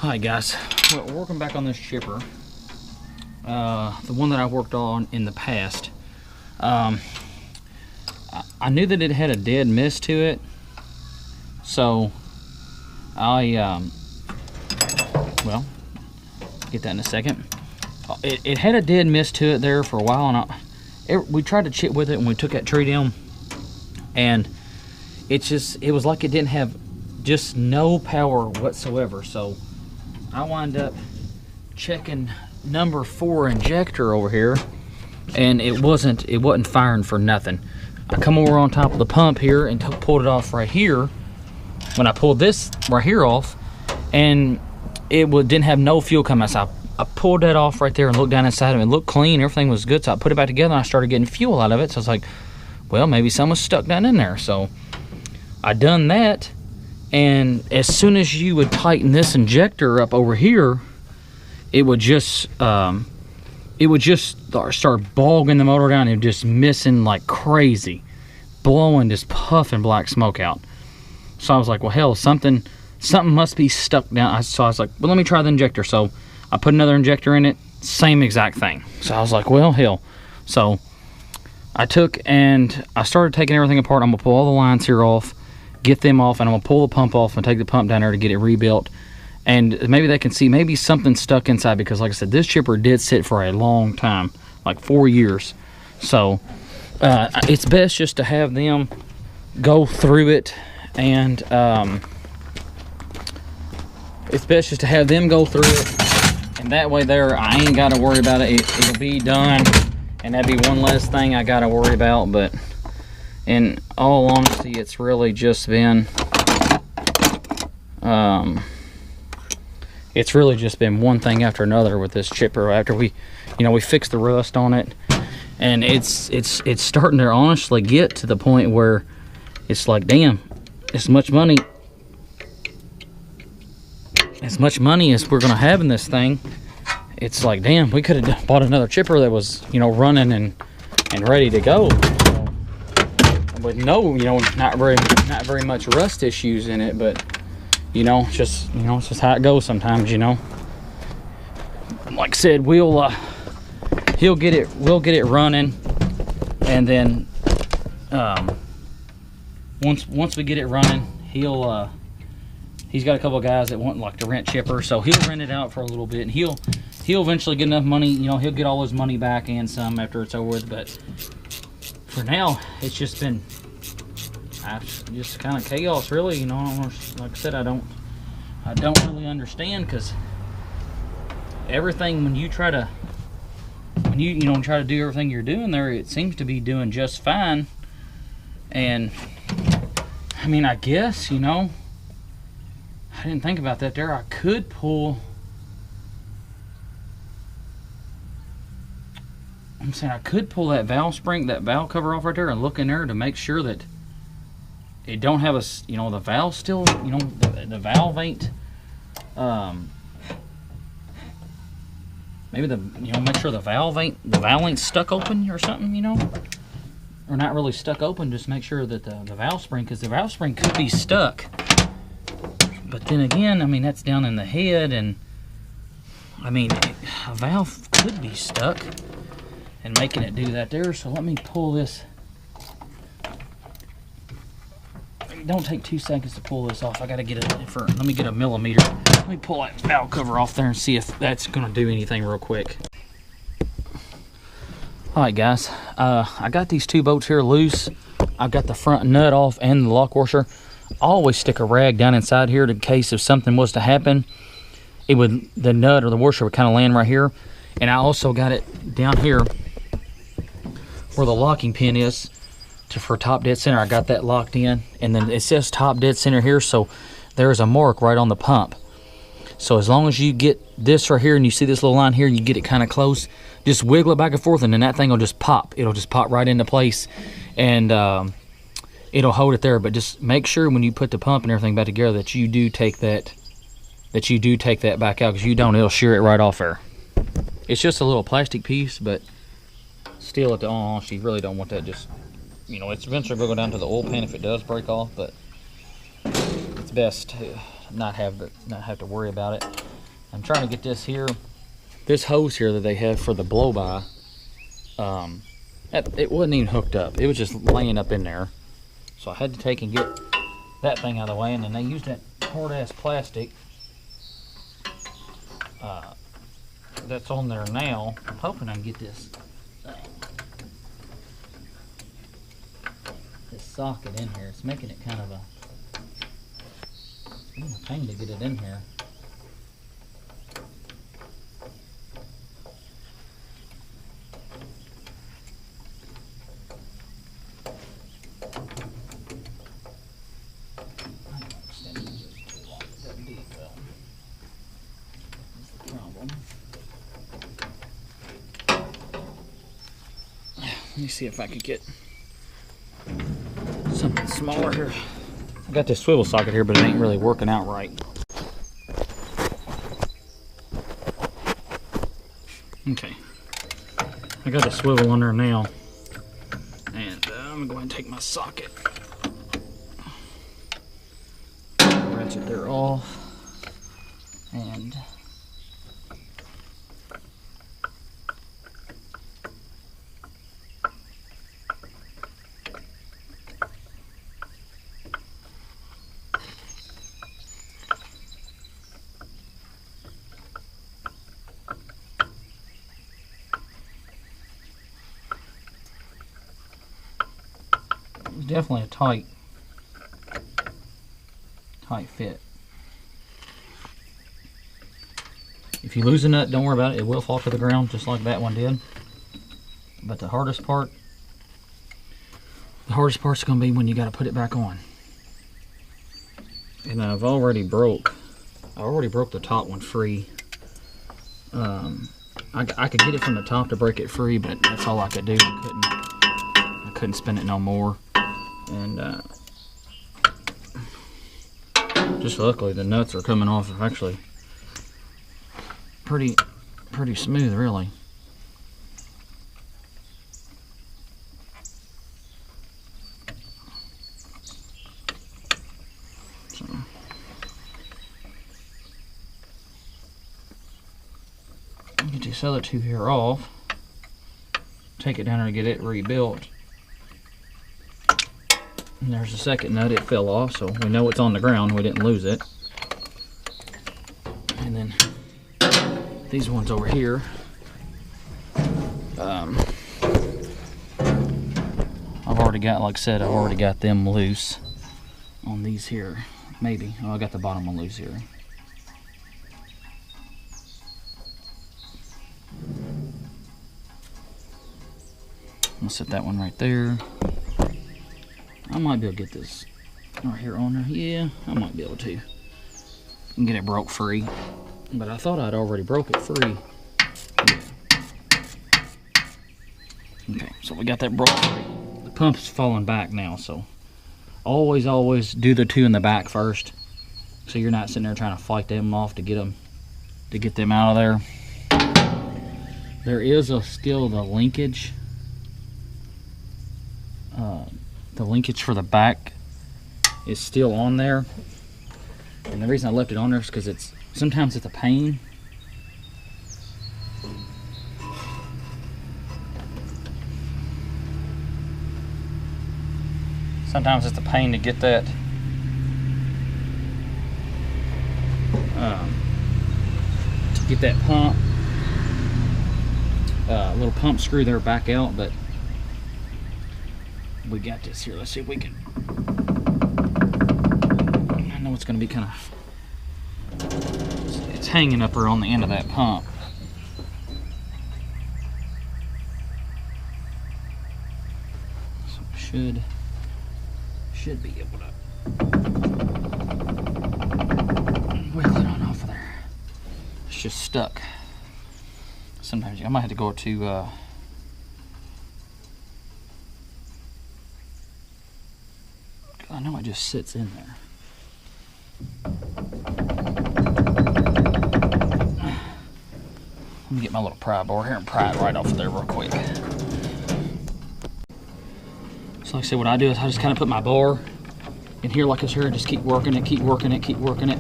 Hi guys, we're working back on this chipper, the one that I worked on in the past. I knew that it had a dead miss to it, so I well, get that in a second. It had a dead miss to it there for a while, and we tried to chip with it when we took that tree down, and it was like it didn't have just no power whatsoever. So I wind up checking number 4 injector over here, and it wasn't firing for nothing. I come over on top of the pump here and pulled it off right here. When I pulled this right here off, and it didn't have no fuel coming out, so I pulled that off right there and looked down inside of it. It looked clean, everything was good, so I put it back together and I started getting fuel out of it. So I was like, well, maybe something was stuck down in there. So I done that, and as soon as you would tighten this injector up over here, it would just start bogging the motor down and just missing like crazy, blowing, just puffing black smoke out. So I was like, well, hell, something must be stuck down. So I was like, well, let me try the injector. So I put another injector in it, same exact thing. So I was like, well, hell. So I took and I started taking everything apart. I'm gonna pull all the lines here off, get them off, and I'm gonna pull the pump off and take the pump down there to get it rebuilt. And maybe they can see maybe something stuck inside, because like I said, this chipper did sit for a long time, like 4 years. So it's best just to have them go through it, and it's best just to have them go through it, and that way there I ain't got to worry about it. It'll be done, and that'd be one less thing I got to worry about. But in all honesty, it's really just been one thing after another with this chipper. After we fixed the rust on it, and it's starting to honestly get to the point where it's like, damn, as much money as we're gonna have in this thing, it's like, damn, we could have bought another chipper that was running and ready to go, with no not very much rust issues in it. But it's just how it goes sometimes. Like I said, we'll get it running, and then once we get it running, he's got a couple of guys that want to rent chippers, so he'll rent it out for a little bit, and he'll eventually get enough money. He'll get all his money back and some after it's over with. But for now, it's just been just kind of chaos, really. Like I said, I don't really understand, because everything, when you try to do everything you're doing there, it seems to be doing just fine. And I mean, I guess, I didn't think about that there. I could pull, that valve spring, that valve cover off right there, and look in there to make sure that it don't have the valve still, the valve ain't, maybe make sure the valve ain't stuck open or something, or not really stuck open. Just make sure that the valve spring, because the valve spring could be stuck. But then again, I mean, that's down in the head, and I mean, a valve could be stuck and making it do that there. So let me pull this. Don't take 2 seconds to pull this off. I gotta get it for, let me get a millimeter. Let me pull that valve cover off there and see if that's gonna do anything real quick. Alright guys, I got these 2 bolts here loose. I've got the front nut off and the lock washer. I always stick a rag down inside here in case if something was to happen, the nut or the washer would kind of land right here. And I also got it down here where the locking pin is for top dead center. I got that locked in, and then it says top dead center here, so there's a mark right on the pump. So as long as you get this right here and you see this little line here and you get it kind of close, just wiggle it back and forth, and then that thing will just pop. It'll just pop right into place, and it'll hold it there. But just make sure when you put the pump and everything back together that you do take that back out, because you don't, it'll shear it right off there. It's just a little plastic piece, but still, at the honest, you really don't want that. Just, it's eventually going to go down to the oil pan if it does break off, but it's best to not have to worry about it. I'm trying to get this here, this hose here that they have for the blow-by. It wasn't even hooked up. It was just laying up in there. So I had to take and get that thing out of the way, and then they used that hard-ass plastic that's on there now. I'm hoping I can get this socket in here. It's making it kind of a pain to get it in here. Let me see if I could get something smaller here. I got this swivel socket here, but it ain't really working out right. Okay. I got the swivel on there now. And I'm going to take my socket. Ratchet there off. And definitely a tight fit. If you lose a nut, don't worry about it. It will fall to the ground just like that one did. But the hardest part's going to be when you got to put it back on. And I already broke the top one free. I could get it from the top to break it free, but that's all I could do. I couldn't spin it no more. And just luckily the nuts are coming off actually pretty smooth, really. So get these other two here off, take it down there and get it rebuilt. And there's the second nut. It fell off, so we know it's on the ground. We didn't lose it. And then these ones over here, I've already got, like I said, I've already got them loose on these here. Maybe. Oh, I got the bottom one loose here. I'll set that one right there. I might be able to get this right here on there. Yeah, I might be able to. And get it broke free. But I thought I'd already broke it free. Yeah. Okay, so we got that broke free. The pump's falling back now, so always do the two in the back first. So you're not sitting there trying to fight them off to get them out of there. There is still the linkage. The linkage for the back is still on there, and the reason I left it on there is because sometimes it's a pain. Sometimes it's a pain to get that pump, little pump screw there back out, but we got this here. Let's see if we can. I know it's going to be kind of. It's hanging up there on the end of that pump. So should be able to wiggle it on off of there. It's just stuck. Sometimes I might have to go to. I know it just sits in there. Let me get my little pry bar here and pry it right off of there real quick. So like I said, what I do is I just kind of put my bar in here like it's here and just keep working it, keep working it, keep working it.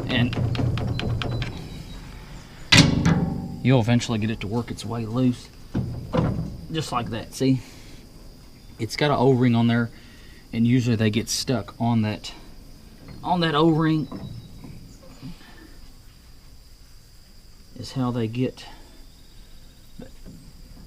And you'll eventually get it to work its way loose. Just like that, see? It's got an O-ring on there, and usually they get stuck on that O-ring is how they get. But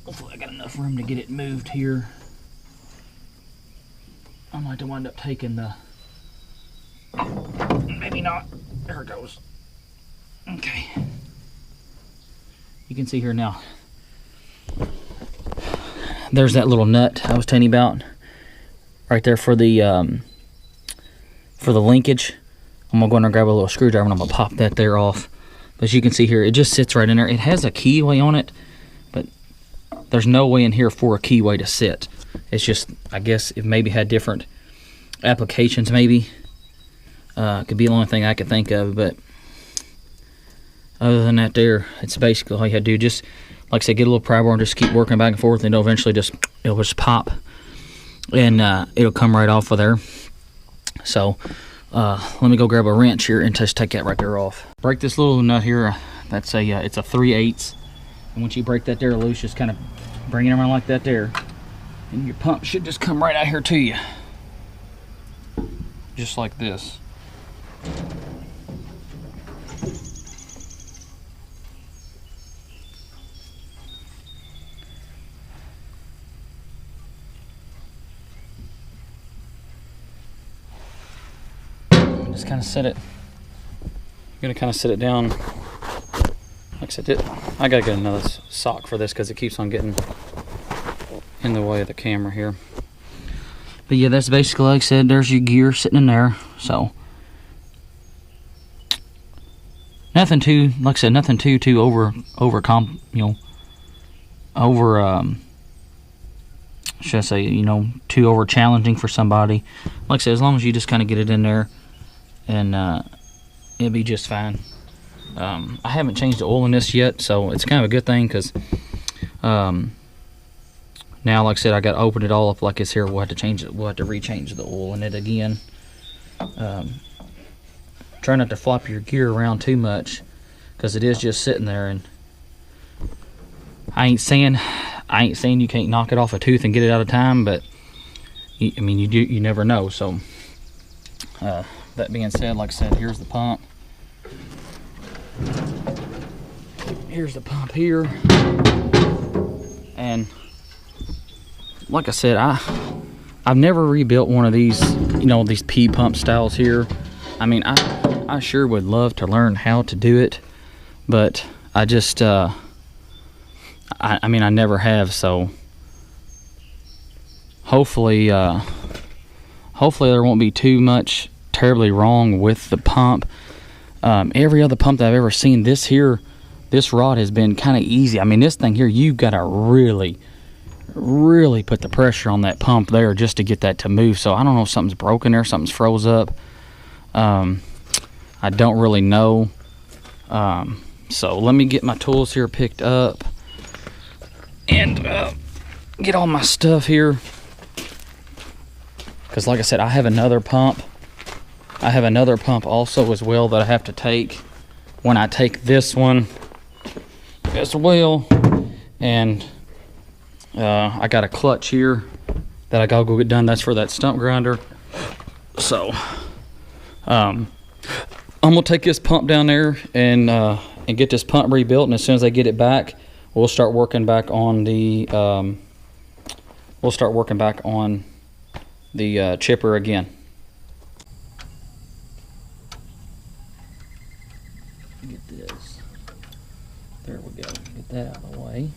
hopefully I got enough room to get it moved here. I might have to wind up taking the, maybe not. There it goes. Okay. You can see here now. There's that little nut I was telling you about, right there for the linkage. I'm gonna go in there and grab a little screwdriver and I'm gonna pop that there off. But as you can see here, it just sits right in there. It has a keyway on it, but there's no way in here for a keyway to sit. It's just, I guess, it maybe had different applications, maybe. Could be the only thing I could think of, but other than that there, it's basically all you had to do. Just, like I said, get a little pry bar and just keep working back and forth, and it'll eventually it'll just pop, and it'll come right off of there. So, let me go grab a wrench here and just take that right there off. Break this little nut here. That's a, it's a 3/8, and once you break that there loose, just kind of bring it around like that there, and your pump should just come right out here to you. Just like this. Just kind of set it. I'm gonna kind of set it down. Like I said, I gotta get another sock for this because it keeps on getting in the way of the camera here. But yeah, that's basically, like I said, there's your gear sitting in there. So nothing too, like I said, nothing too should I say, too over challenging for somebody. Like I said, as long as you just kind of get it in there, and it'll be just fine. I haven't changed the oil in this yet, so it's kind of a good thing, because now, like I said, I got to open it all up like it's here. We'll have to change it. We'll have to rechange the oil in it again. Try not to flop your gear around too much, because it is just sitting there. And I ain't saying you can't knock it off a tooth and get it out of time, but I mean, you never know. So that being said, like I said, here's the pump. Here's the pump here, and like I said, I've never rebuilt one of these, these P pump styles here. I mean, I sure would love to learn how to do it, but I just I mean, I never have. So hopefully there won't be too much terribly wrong with the pump. Every other pump that I've ever seen, this rod has been kind of easy. I mean, this thing here, you gotta really put the pressure on that pump there just to get that to move. So I don't know if something's broken there, something's froze up. I don't really know. So let me get my tools here picked up and get all my stuff here, because like I said, I have another pump also as well that I have to take when I take this one as well. And I got a clutch here that I gotta go get done. That's for that stump grinder. So I'm gonna take this pump down there and get this pump rebuilt, and as soon as I get it back, we'll start working back on the chipper again. Get this. There we go. Get that out of the way.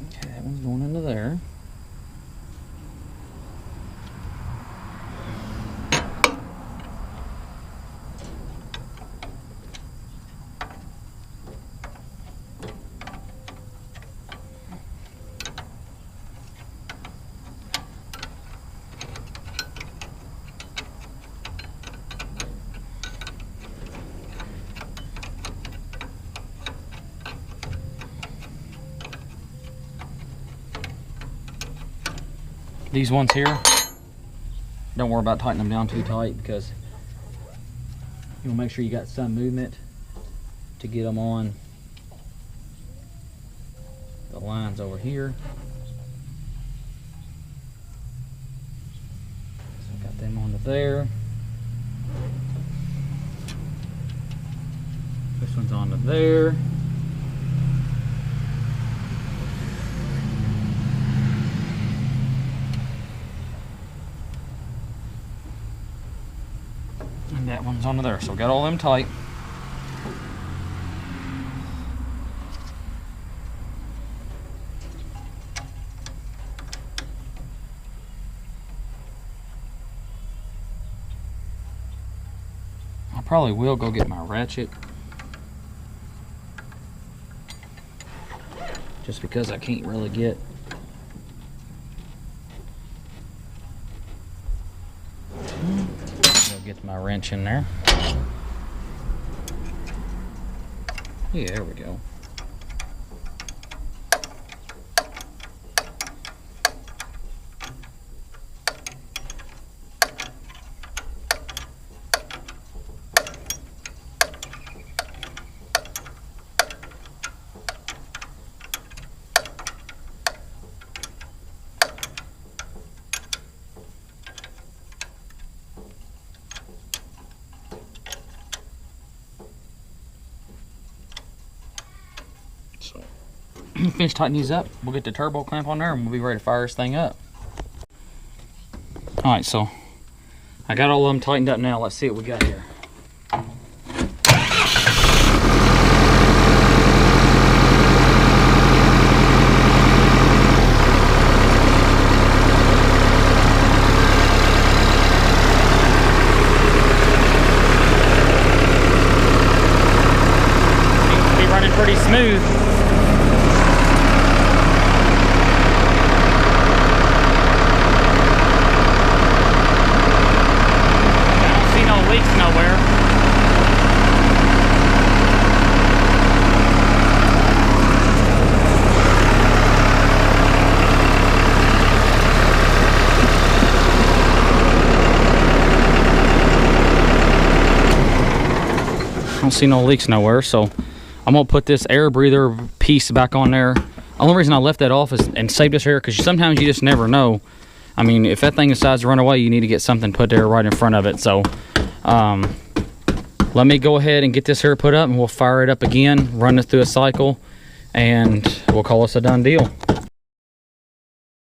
Okay, that one's going into there. These ones here, don't worry about tightening them down too tight, because you'll make sure you got some movement. to get them on the lines over here. So got them onto there. This one's onto there. And that one's onto there. So we got all them tight. I probably will go get my ratchet, just because I can't really get get my wrench in there. Yeah, there we go. So, finish tightening these up, we'll get the turbo clamp on there and we'll be ready to fire this thing up. Alright, so I got all of them tightened up now. Let's see what we got here. Seems to be running pretty smooth. Nowhere. I don't see no leaks nowhere, so I'm gonna put this air breather piece back on there. The only reason I left that off is and saved this here because sometimes you just never know. I mean, if that thing decides to run away, you need to get something put there right in front of it. So let me go ahead and get this here put up and we'll fire it up again, run it through a cycle, and we'll call this a done deal.